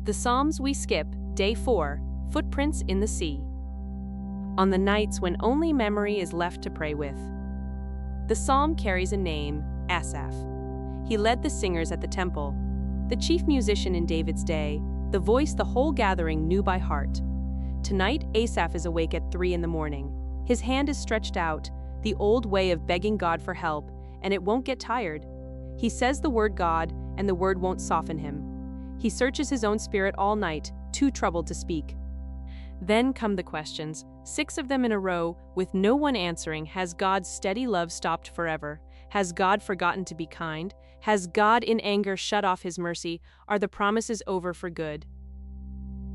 The Psalms we skip, Day 4, Footprints in the Sea. On the nights when only memory is left to pray with. The psalm carries a name, Asaph. He led the singers at the temple, the chief musician in David's day, the voice the whole gathering knew by heart. Tonight, Asaph is awake at 3 in the morning. His hand is stretched out, the old way of begging God for help, and it won't get tired. He says the word God, and the word won't soften him. He searches his own spirit all night, too troubled to speak. Then come the questions, 6 of them in a row, with no one answering. Has God's steady love stopped forever? Has God forgotten to be kind? Has God in anger shut off his mercy? Are the promises over for good?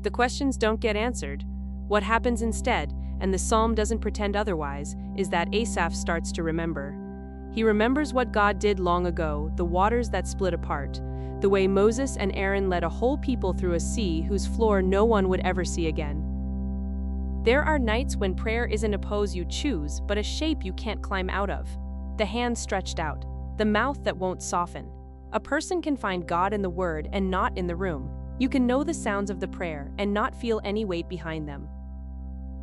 The questions don't get answered. What happens instead, and the psalm doesn't pretend otherwise, is that Asaph starts to remember. He remembers what God did long ago, the waters that split apart, the way Moses and Aaron led a whole people through a sea whose floor no one would ever see again. There are nights when prayer isn't a pose you choose, but a shape you can't climb out of. The hand stretched out, the mouth that won't soften. A person can find God in the Word and not in the room. You can know the sounds of the prayer and not feel any weight behind them.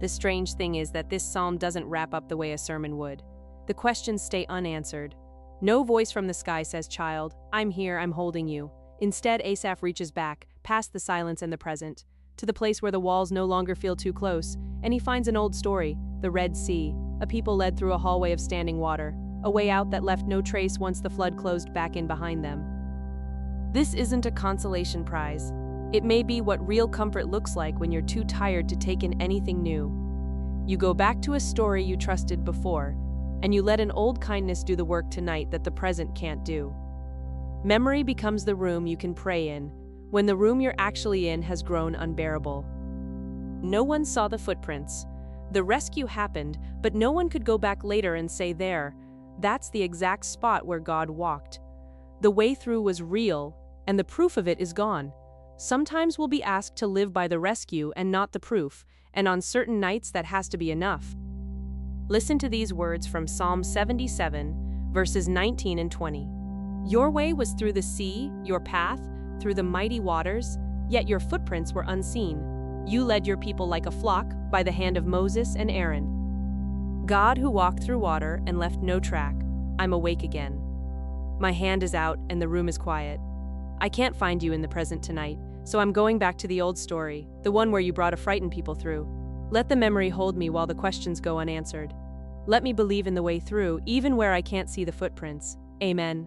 The strange thing is that this psalm doesn't wrap up the way a sermon would. The questions stay unanswered. No voice from the sky says, "Child, I'm here, I'm holding you." Instead, Asaph reaches back, past the silence and the present, to the place where the walls no longer feel too close, and he finds an old story, the Red Sea, a people led through a hallway of standing water, a way out that left no trace once the flood closed back in behind them. This isn't a consolation prize. It may be what real comfort looks like when you're too tired to take in anything new. You go back to a story you trusted before, and you let an old kindness do the work tonight that the present can't do. Memory becomes the room you can pray in, when the room you're actually in has grown unbearable. No one saw the footprints. The rescue happened, but no one could go back later and say that's the exact spot where God walked. The way through was real, and the proof of it is gone. Sometimes we'll be asked to live by the rescue and not the proof, and on certain nights that has to be enough. Listen to these words from Psalm 77, verses 19 and 20. Your way was through the sea, your path, through the mighty waters, yet your footprints were unseen. You led your people like a flock by the hand of Moses and Aaron. God who walked through water and left no track, I'm awake again. My hand is out and the room is quiet. I can't find you in the present tonight, so I'm going back to the old story, the one where you brought a frightened people through. Let the memory hold me while the questions go unanswered. Let me believe in the way through, even where I can't see the footprints. Amen.